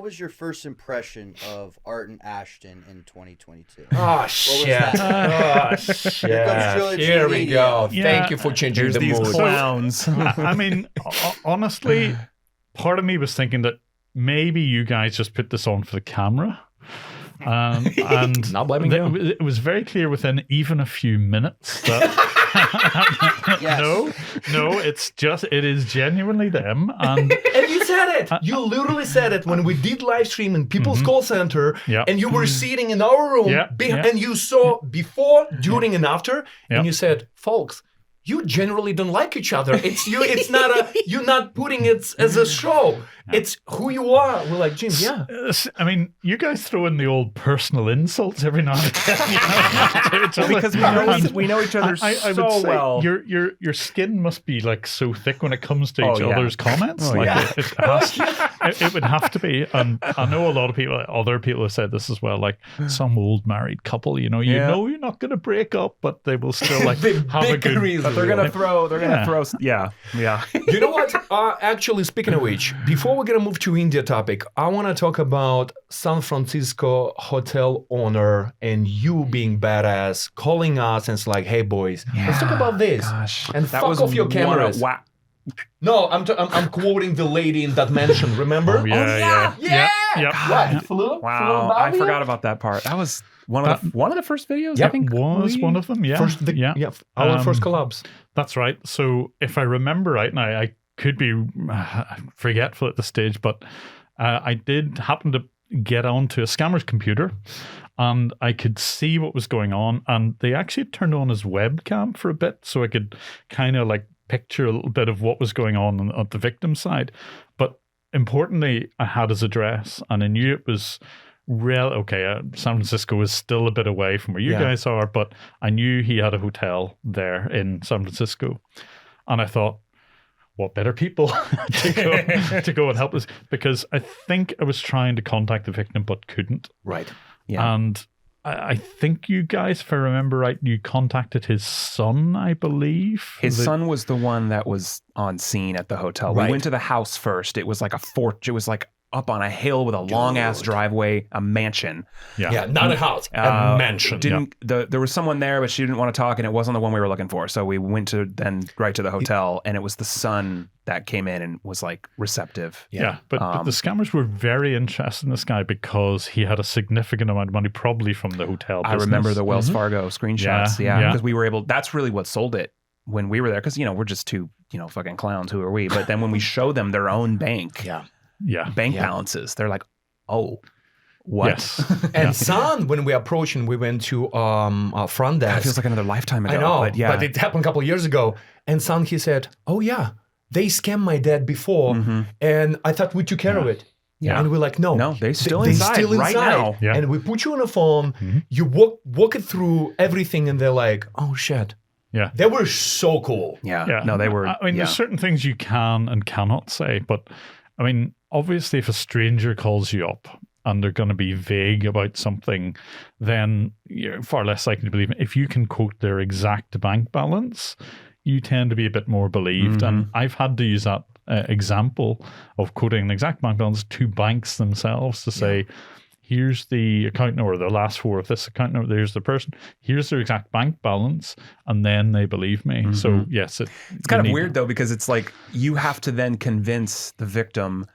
what was your first impression of Art and Ashton in 2022? Oh, shit. Oh, shit. Here we go. Yeah. Thank you for changing Here's the these mood. clowns. I mean, honestly, part of me was thinking that maybe you guys just put this on for the camera. And Not blaming you. it was very clear within even a few minutes that no, it is genuinely them. And you said it. You literally said it when we did live stream in People's Call Center, Yeah. and you were sitting in our room, and you saw before, during, and after, and you said, folks, you generally don't like each other. It's you. It's not you're not putting it as a show. It's who you are. We're like, Jim, yeah. I mean, you guys throw in the old personal insults every now and again. Because we know each other I so would say well. your skin must be like so thick when it comes to each yeah. other's comments. Oh, like yeah. it would have to be. And I know a lot of people, other people have said this as well. Like some old married couple, you know you're not going to break up, but they will still like have a good reason. But they're gonna throw. Yeah. You know what? Actually, speaking of which, before we're gonna move to India topic, I want to talk about San Francisco hotel owner and you being badass, calling us and it's like, "Hey boys, let's talk about this." Gosh. And That fuck was off your cameras. Wow. No, I'm quoting the lady in that mansion. Remember? Oh, yeah. What? Flew Wow. above I you? forgot about that part. That was one of the first videos. Yep. I think Was one of them, yeah. Our first collabs. That's right. So if I remember right now, I could be forgetful at this stage, but I did happen to get onto a scammer's computer and I could see what was going on. And they actually turned on his webcam for a bit so I could kind of like picture a little bit of what was going on the victim side. But importantly, I had his address and I knew it was San Francisco was still a bit away from where you guys are, but I knew he had a hotel there in San Francisco. And I thought, what better people to go and help us? Because I think I was trying to contact the victim but couldn't. Right. Yeah. And I think you guys, if I remember right, you contacted his son, I believe. His son was the one that was on scene at the hotel. Right. We went to the house first. It was like a fort. It was like up on a hill with a long ass driveway, a mansion. Yeah, not a house, a mansion. There was someone there, but she didn't want to talk, and it wasn't the one we were looking for. So we went right to the hotel, and it was the son that came in and was like receptive. Yeah, but the scammers were very interested in this guy because he had a significant amount of money, probably from the hotel business. I remember the Wells Fargo screenshots. Yeah, Yeah. because we were able. That's really what sold it when we were there. Because we're just two fucking clowns. Who are we? But then when we show them their own bank. Bank balances. They're like, oh, what? Yes. And San, when we approached and we went to our front desk. That feels like another lifetime ago. I know, but it happened a couple of years ago. And San, he said, oh yeah, they scammed my dad before and I thought we took care of it. Yeah. And we're like, no, they're still inside right now. Yeah. And we put you on a phone, you walk it through everything and they're like, oh shit. Yeah. They were so cool. Yeah. No, they were. I mean, there's certain things you can and cannot say, but I mean, obviously, if a stranger calls you up and they're going to be vague about something, then you're far less likely to believe it. If you can quote their exact bank balance, you tend to be a bit more believed. And I've had to use that example of quoting an exact bank balance to banks themselves to say, here's the account number, the last four of this account number, there's the person, here's their exact bank balance, and then they believe me. So yes, it's kind of weird though, because it's like you have to then convince the victim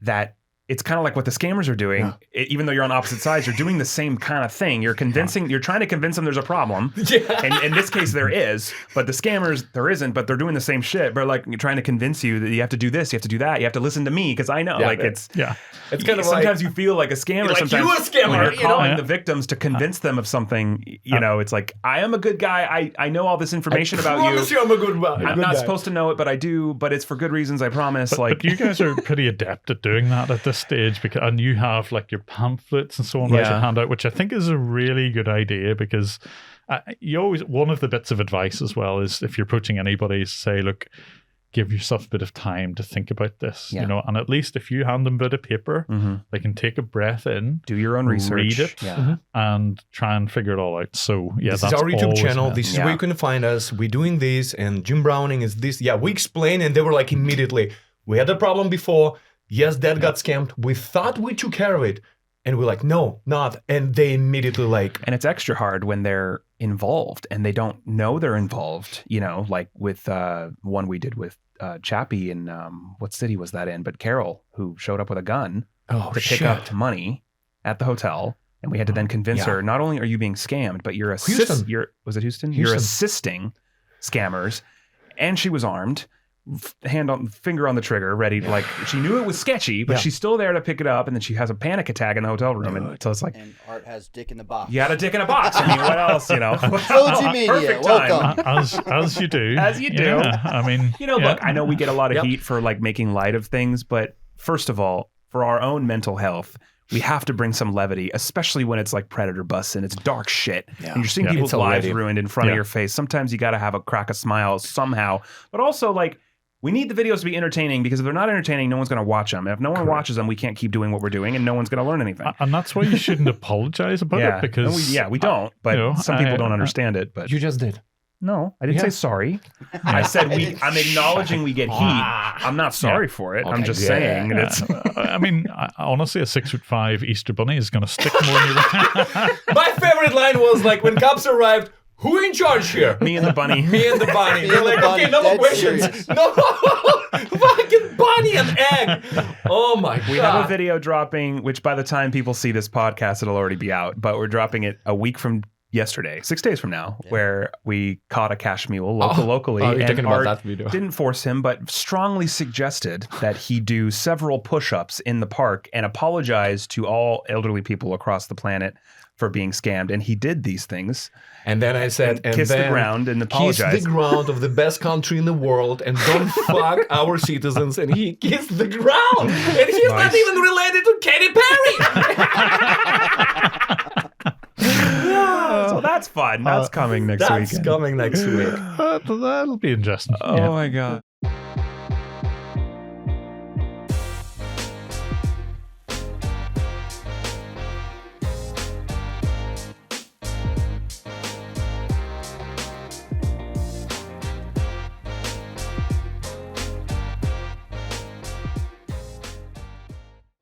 that it's kind of like what the scammers are doing. Even though you're on opposite sides, you're doing the same kind of thing. You're trying to convince them there's a problem. And in this case, there is, but the scammers, there isn't, but they're doing the same shit. But like, you're trying to convince you that you have to do this, you have to do that, you have to listen to me because I know. It's kind of sometimes you feel like a scammer. Like sometimes you a scammer, when you're calling the victims to convince them of something. It's like, I am a good guy. I know all this information about you. I promise you I'm a good guy. I'm not supposed to know it, but I do. But it's for good reasons. I promise. But you guys are pretty adept at doing that at this stage, because and you have like your pamphlets and so on right to hand out, which I think is a really good idea, because you always, one of the bits of advice as well is if you're approaching anybody, say, look, give yourself a bit of time to think about this, and at least if you hand them a bit of paper, they can take a breath in, do your own research, read it, and try and figure it all out. So this that's is our YouTube channel. helped. This is where you can find us. We're doing this, and Jim Browning is this. Yeah, we explain, and they were like immediately, we had a problem before. yes, dad got scammed. We thought we took care of it. And we're like, no, not. And they immediately like... And it's extra hard when they're involved and they don't know they're involved, you know, like with one we did with Chappie in, what city was that in? But Carol, who showed up with a gun to pick up money at the hotel. And we had to then convince her, not only are you being scammed, but was it Houston? You're assisting scammers. And she was armed. Finger on the trigger, ready to like. She knew it was sketchy, but she's still there to pick it up, and then she has a panic attack in the hotel room, and so it's like. And Art has dick in the box. You had a dick in a box. I mean, what else? You know. Trilogy Media, welcome. As you do. As you do. Yeah, I mean, you know, look, I know we get a lot of heat for like making light of things, but first of all, for our own mental health, we have to bring some levity, especially when it's like Predator busts and it's dark shit. And you're seeing people's lives ruined in front of your face. Sometimes you got to have a crack a smile somehow, but also like. We need the videos to be entertaining because if they're not entertaining, no one's going to watch them. And if no one watches them, we can't keep doing what we're doing and no one's going to learn anything. And that's why you shouldn't apologize about it because... we don't, but some people don't understand it. But you just did. No, I didn't say sorry. I said I'm acknowledging we get heat. I'm not sorry for it. Okay, I'm just saying. It's. I mean, honestly, a 6'5" Easter bunny is going to stick more in your... My favorite line was like when cops arrived, who in charge here? Me and the bunny. Me and the bunny. You're like, okay, no more questions. Serious. No, fucking bunny and egg. Oh my God. We have a video dropping, which by the time people see this podcast, it'll already be out. But we're dropping it a week from yesterday, 6 days from now, where we caught a cash mule locally. You're talking about Art that video. Didn't force him, but strongly suggested that he do several push-ups in the park and apologize to all elderly people across the planet for being scammed, and he did these things. And then I said, kiss the ground and apologize. Kiss the ground of the best country in the world and don't fuck our citizens. And he kissed the ground. And he's not even related to Katy Perry. So that's fun. That's coming next week. That's coming next week. That'll be interesting. Oh my God.